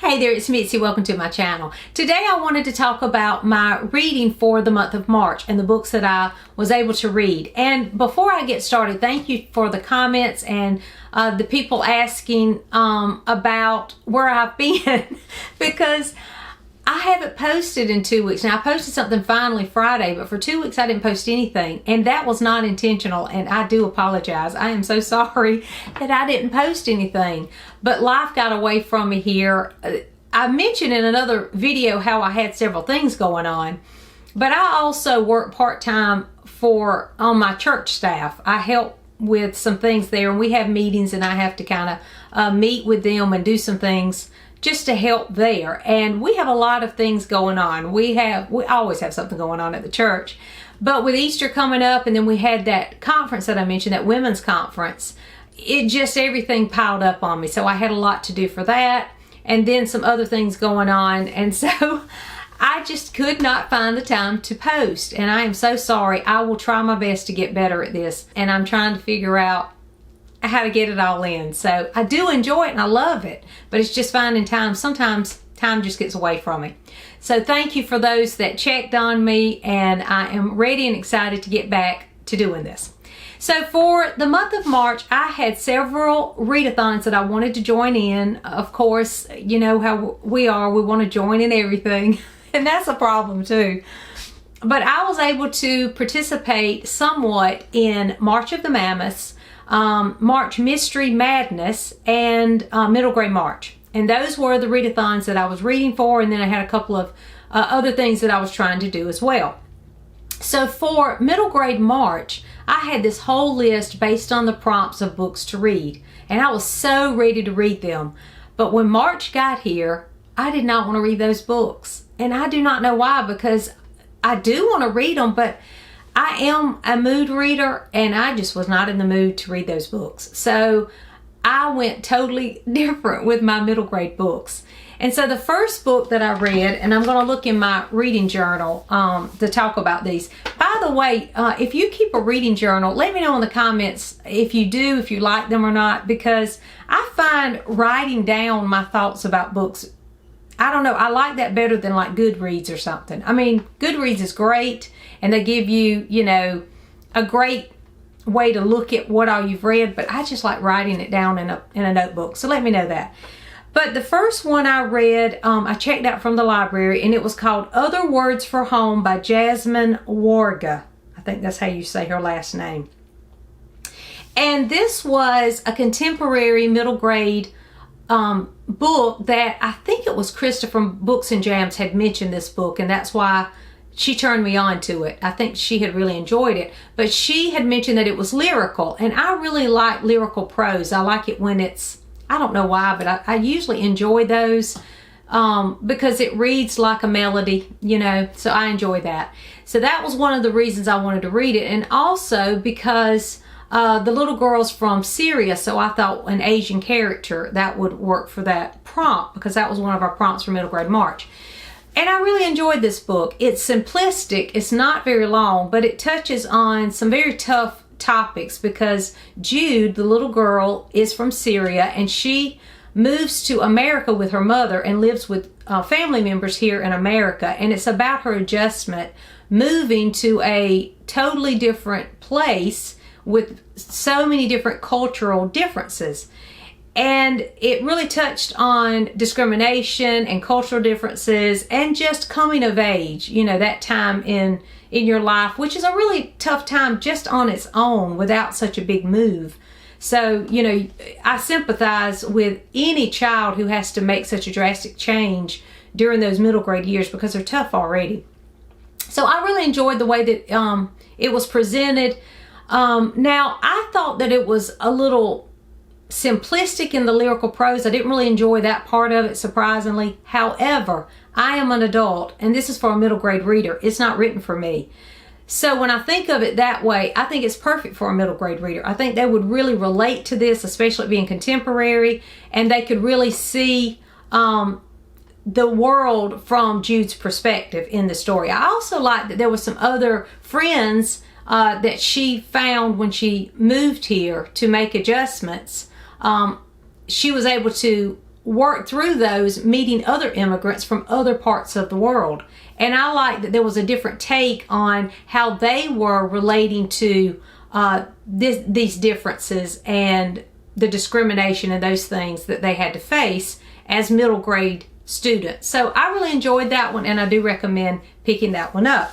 Hey there, it's Mitzi. Welcome to my channel. Today I wanted to talk about my reading for the month of March and the books that I was able to read. And before I get started, thank you for the comments and the people asking about where I've been because I haven't posted in 2 weeks. Now, I posted something finally Friday, but for 2 weeks I didn't post anything, and that was not intentional, and I do apologize. I am so sorry that I didn't post anything, but life got away from me here. I mentioned in another video how I had several things going on, but I also work part-time on my church staff. I help with some things there, and we have meetings, and I have to kind of meet with them and do some things just to help there. And we have a lot of things going on. We always have something going on at the church. But with Easter coming up, and then we had that conference that I mentioned, that women's conference, everything piled up on me. So I had a lot to do for that, and then some other things going on. And so I just could not find the time to post. And I am so sorry. I will try my best to get better at this. And I'm trying to figure out how to get it all in. So I do enjoy it and I love it, but it's just finding time. Sometimes time just gets away from me. So thank you for those that checked on me, and I am ready and excited to get back to doing this. So for the month of March, I had several readathons that I wanted to join in. Of course, you know how we are. We want to join in everything, and that's a problem too. But I was able to participate somewhat in March of the Mammoths, March Mystery Madness, and Middle Grade March. And those were the readathons that I was reading for, and then I had a couple of other things that I was trying to do as well. So for Middle Grade March, I had this whole list based on the prompts of books to read, and I was so ready to read them. But when March got here, I did not want to read those books. And I do not know why, because I do want to read them, but I am a mood reader, and I just was not in the mood to read those books. So I went totally different with my middle grade books. And so the first book that I read, and I'm going to look in my reading journal to talk about these. By the way, if you keep a reading journal, let me know in the comments if you do, if you like them or not, because I find writing down my thoughts about books, I don't know, I like that better than like Goodreads or something. I mean, Goodreads is great, and they give you, you know, a great way to look at what all you've read, but I just like writing it down in a notebook. So let me know that. But the first one I read, I checked out from the library, and it was called Other Words for Home by Jasmine Warga. I think that's how you say her last name. And this was a contemporary middle grade book that I think it was Krista from Books and Jams had mentioned this book, and that's why she turned me on to it. I think she had really enjoyed it, but she had mentioned that it was lyrical, and I really like lyrical prose. I like it when it's, I don't know why, but I usually enjoy those because it reads like a melody, you know, so I enjoy that. So that was one of the reasons I wanted to read it, and also because the little girl's from Syria, so I thought an Asian character, that would work for that prompt, because that was one of our prompts for Middle Grade March. And I really enjoyed this book. It's simplistic, it's not very long, but it touches on some very tough topics because Jude, the little girl, is from Syria, and she moves to America with her mother and lives with family members here in America. And it's about her adjustment moving to a totally different place with so many different cultural differences. And it really touched on discrimination and cultural differences and just coming of age, you know, that time in your life, which is a really tough time just on its own without such a big move. So, you know, I sympathize with any child who has to make such a drastic change during those middle grade years because they're tough already. So I really enjoyed the way that it was presented. Now, I thought that it was a little simplistic in the lyrical prose. I didn't really enjoy that part of it, surprisingly. However, I am an adult, and this is for a middle grade reader. It's not written for me. So when I think of it that way, I think it's perfect for a middle grade reader. I think they would really relate to this, especially being contemporary, and they could really see the world from Jude's perspective in the story. I also like that there was some other friends that she found when she moved here to make adjustments. She was able to worked through those, meeting other immigrants from other parts of the world. And I liked that there was a different take on how they were relating to these differences and the discrimination and those things that they had to face as middle grade students. So I really enjoyed that one, and I do recommend picking that one up.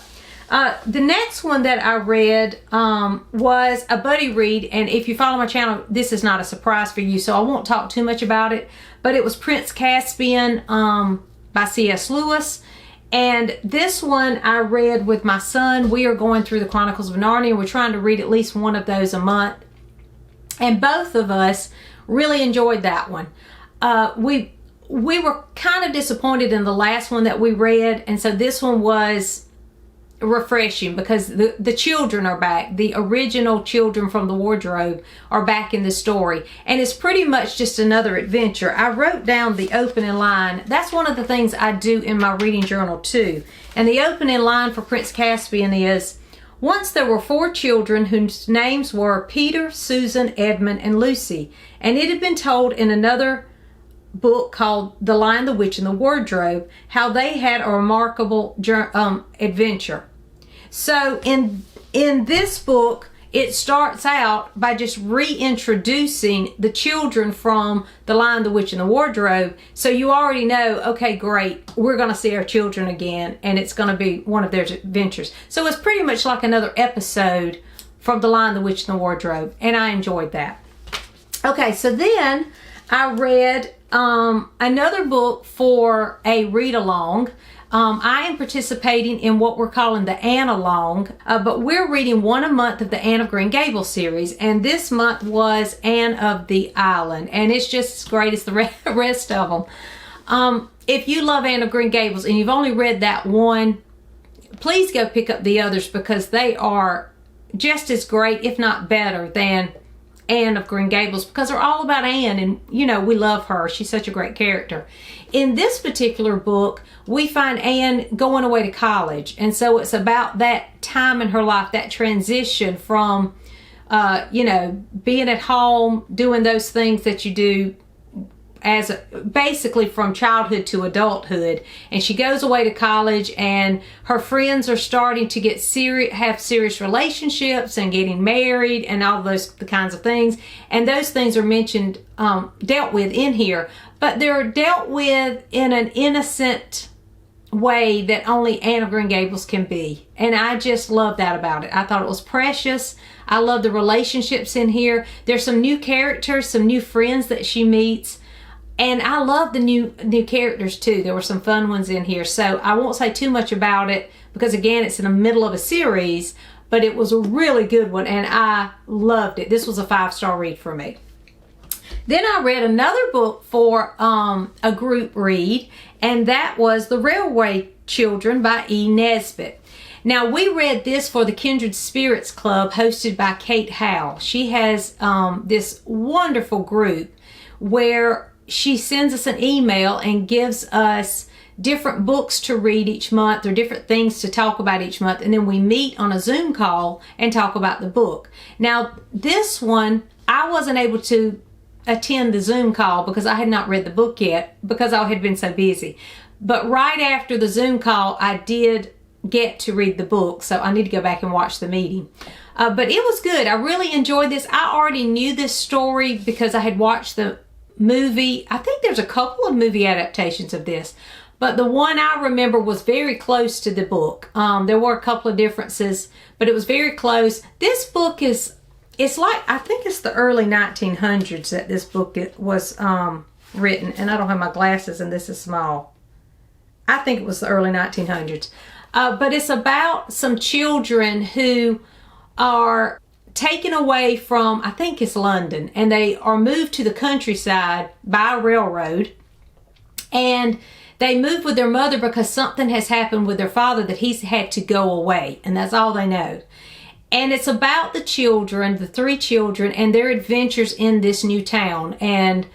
The next one that I read was a buddy read, and if you follow my channel, this is not a surprise for you, so I won't talk too much about it, but it was Prince Caspian by C.S. Lewis. And this one I read with my son. We are going through the Chronicles of Narnia. We're trying to read at least one of those a month, and both of us really enjoyed that one. We were kind of disappointed in the last one that we read, and so this one was refreshing because the children are back. The original children from the wardrobe are back in the story, and it's pretty much just another adventure. I wrote down the opening line. That's one of the things I do in my reading journal too. And the opening line for Prince Caspian is, "Once there were 4 children whose names were Peter, Susan, Edmund, and Lucy, and it had been told in another book called The Lion, the Witch, and the Wardrobe how they had a remarkable adventure." So in this book, it starts out by just reintroducing the children from The Lion, the Witch, and the Wardrobe. So you already know, okay, great, we're going to see our children again, and it's going to be one of their adventures. So it's pretty much like another episode from The Lion, the Witch, and the Wardrobe, and I enjoyed that. Okay, so then I read another book for a read-along. I am participating in what we're calling the Anne-along, but we're reading one a month of the Anne of Green Gables series, and this month was Anne of the Island, and it's just as great as the rest of them. If you love Anne of Green Gables and you've only read that one, please go pick up the others because they are just as great, if not better, than Anne of Green Gables, because they're all about Anne, and you know, we love her. She's such a great character. In this particular book, we find Anne going away to college, and so it's about that time in her life, that transition from being at home, doing those things that you do as basically from childhood to adulthood, and she goes away to college, and her friends are starting to get have serious relationships and getting married and all those the kinds of things, and those things are mentioned, dealt with in here, but they're dealt with in an innocent way that only Anne of Green Gables can be, and I just love that about it. I thought it was precious. I love the relationships in here. There's some new characters, some new friends that she meets. And I love the new characters too. There were some fun ones in here. So I won't say too much about it because again, it's in the middle of a series, but it was a really good one and I loved it. This was a 5-star read for me. Then I read another book for a group read, and that was The Railway Children by E. Nesbitt. Now, we read this for the Kindred Spirits Club hosted by Kate Howe. She has this wonderful group where she sends us an email and gives us different books to read each month or different things to talk about each month, and then we meet on a Zoom call and talk about the book. Now, this one, I wasn't able to attend the Zoom call because I had not read the book yet because I had been so busy. But right after the Zoom call, I did get to read the book, so I need to go back and watch the meeting. But it was good. I really enjoyed this. I already knew this story because I had watched the movie. I think there's a couple of movie adaptations of this, but the one I remember was very close to the book. There were a couple of differences, but it was very close. This book it's like, I think it's the early 1900s that this book was written, and I don't have my glasses and this is small. I think it was the early 1900s. But it's about some children who are taken away from, I think it's London, and they are moved to the countryside by a railroad, and they move with their mother because something has happened with their father that he's had to go away, and that's all they know. And it's about the children, the 3 children, and their adventures in this new town, and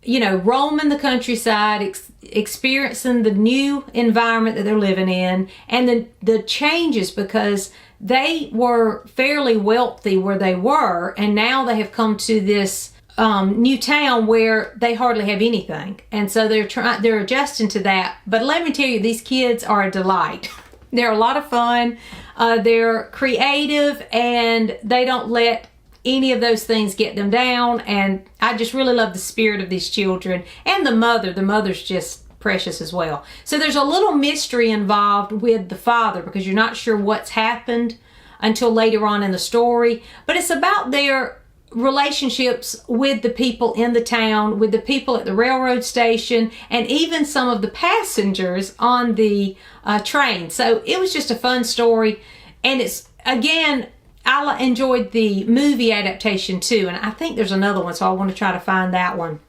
roaming the countryside, experiencing the new environment that they're living in, and the changes, because they were fairly wealthy where they were, and now they have come to this new town where they hardly have anything, and so they're adjusting to that. But let me tell you, these kids are a delight. They're a lot of fun. They're creative, and they don't let any of those things get them down. And I just really love the spirit of these children, and the mother. The mother's just precious as well. So there's a little mystery involved with the father, because you're not sure what's happened until later on in the story. But it's about their relationships with the people in the town, with the people at the railroad station, and even some of the passengers on the train. So it was just a fun story. And it's, again, I enjoyed the movie adaptation too, and I think there's another one, so I want to try to find that one.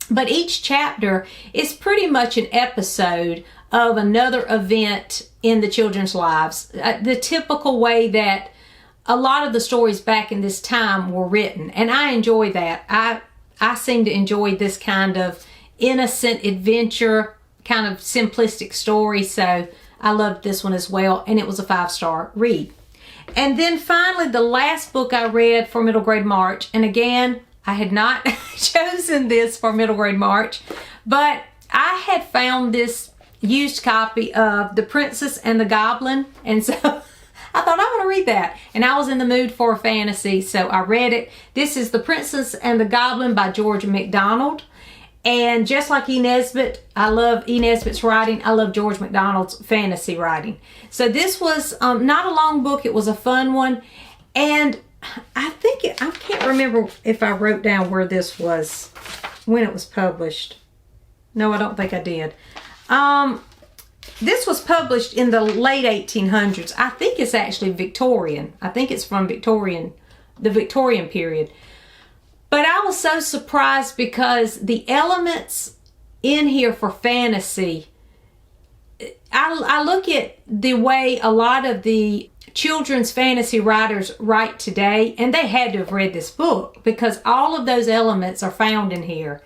But each chapter is pretty much an episode of another event in the children's lives. The typical way that a lot of the stories back in this time were written, and I enjoy that. I seem to enjoy this kind of innocent adventure, kind of simplistic story, so I loved this one as well, and it was a 5-star read. And then finally, the last book I read for Middle Grade March, and again, I had not chosen this for Middle Grade March, but I had found this used copy of The Princess and the Goblin, and so I thought, I want to read that. And I was in the mood for a fantasy, so I read it. This is The Princess and the Goblin by George MacDonald. And just like E. Nesbit, I love E. Nesbit's writing. I love George MacDonald's fantasy writing. So this was not a long book. It was a fun one. And I can't remember if I wrote down where this was, when it was published. No, I don't think I did. This was published in the late 1800s. I think it's actually Victorian. I think it's from the Victorian period. But I was so surprised because the elements in here for fantasy, I look at the way a lot of the children's fantasy writers write today, and they had to have read this book because all of those elements are found in here.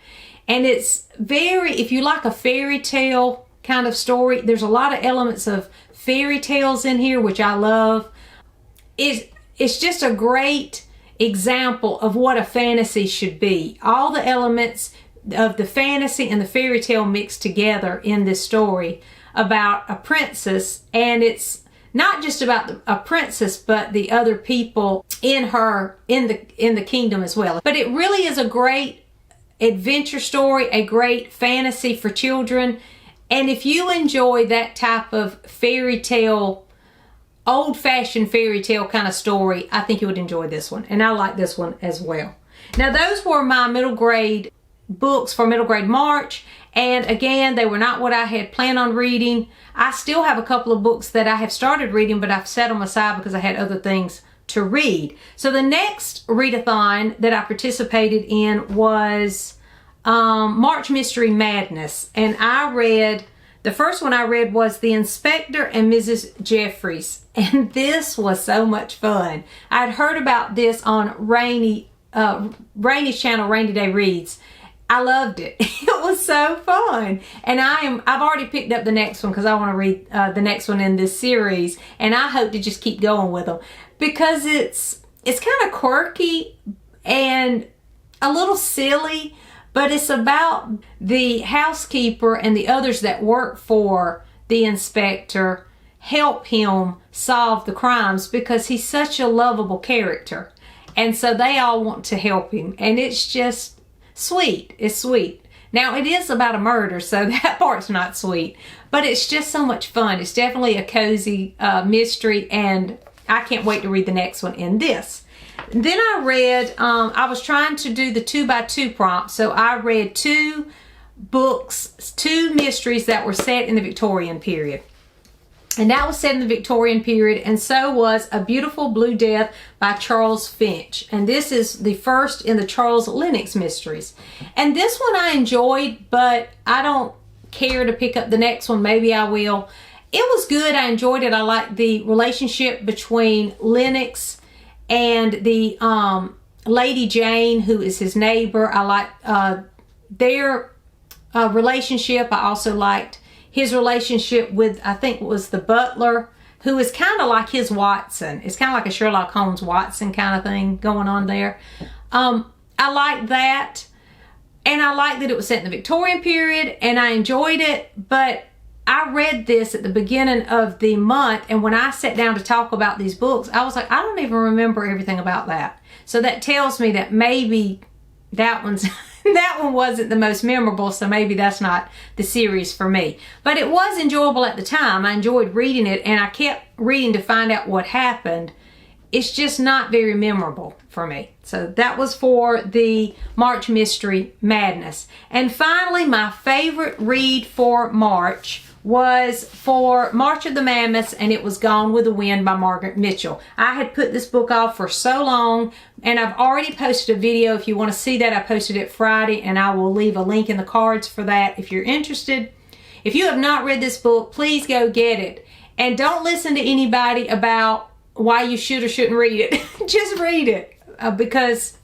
And it's very, if you like a fairy tale kind of story, there's a lot of elements of fairy tales in here, which I love. It's just a great example of what a fantasy should be. All the elements of the fantasy and the fairy tale mixed together in this story about a princess, and it's not just about a princess, but the other people in the kingdom as well. But it really is a great adventure story, a great fantasy for children. And if you enjoy that type of fairy tale, old-fashioned fairy tale kind of story, I think you would enjoy this one. And I like this one as well. Now, those were my middle grade books for Middle Grade March. And again, they were not what I had planned on reading. I still have a couple of books that I have started reading, but I've set them aside because I had other things to read. So the next readathon that I participated in was March Mystery Madness. And the first one I read was The Inspector and Mrs Jeffries. And this was so much fun. I'd heard about this on Rainy's channel, Rainy Day Reads. I loved it. It was so fun. And I've already picked up the next one because I want to read the next one in this series. And I hope to just keep going with them because it's kind of quirky and a little silly, but it's about the housekeeper and the others that work for the inspector help him solve the crimes because he's such a lovable character. And so they all want to help him. And it's just sweet. It's sweet. Now, it is about a murder, so that part's not sweet. But it's just so much fun. It's definitely a cozy mystery, and I can't wait to read the next one in this. Then I read, I was trying to do the 2x2 prompt, so I read 2 books, 2 mysteries that were set in the Victorian period. And that was set in the Victorian period, and so was A Beautiful Blue Death by Charles Finch. And this is the first in the Charles Lennox mysteries. And this one I enjoyed, but I don't care to pick up the next one. Maybe I will. It was good. I enjoyed it. I liked the relationship between Lennox and the Lady Jane, who is his neighbor. I liked their relationship. I also liked his relationship with, I think it was the butler, who is kind of like his Watson. It's kind of like a Sherlock Holmes Watson kind of thing going on there. I I liked that. And I liked that it was set in the Victorian period, and I enjoyed it. But I read this at the beginning of the month, and when I sat down to talk about these books, I was like, I don't even remember everything about that. So that tells me that maybe that one's that one wasn't the most memorable, so maybe that's not the series for me. But it was enjoyable at the time. I enjoyed reading it, and I kept reading to find out what happened. It's just not very memorable for me. So that was for the March Mystery Madness. And finally, my favorite read for March was for March of the Mammoths, and it was Gone with the Wind by Margaret Mitchell. I had put this book off for so long, and I've already posted a video. If you want to see that, I posted it Friday, and I will leave a link in the cards for that if you're interested. If you have not read this book, please go get it. And don't listen to anybody about why you should or shouldn't read it. Just read it because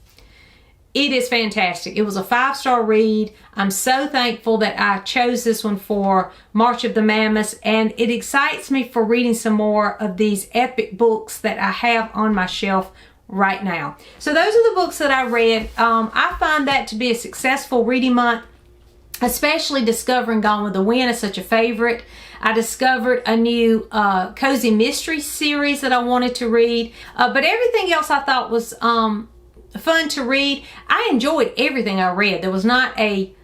it is fantastic. It was a 5-star read. I'm so thankful that I chose this one for March of the Mammoths, and it excites me for reading some more of these epic books that I have on my shelf right now. So those are the books that I read. I find that to be a successful reading month, especially discovering Gone with the Wind is such a favorite. I discovered a new cozy mystery series that I wanted to read, but everything else I thought was fun to read. I enjoyed everything I read. There was not a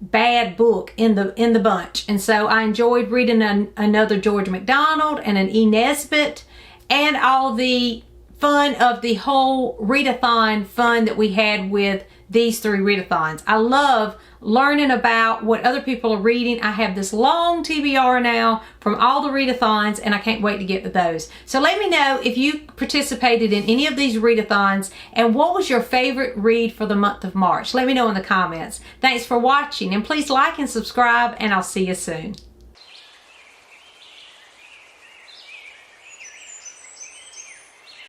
bad book in the bunch, and so I enjoyed reading another George MacDonald and an E. Nesbit, and all the fun of the whole readathon fun that we had with these 3 readathons. I love learning about what other people are reading. I have this long TBR now from all the readathons, and I can't wait to get to those. So let me know if you participated in any of these readathons, and what was your favorite read for the month of March. Let me know in the comments. Thanks for watching, and please like and subscribe, and I'll see you soon.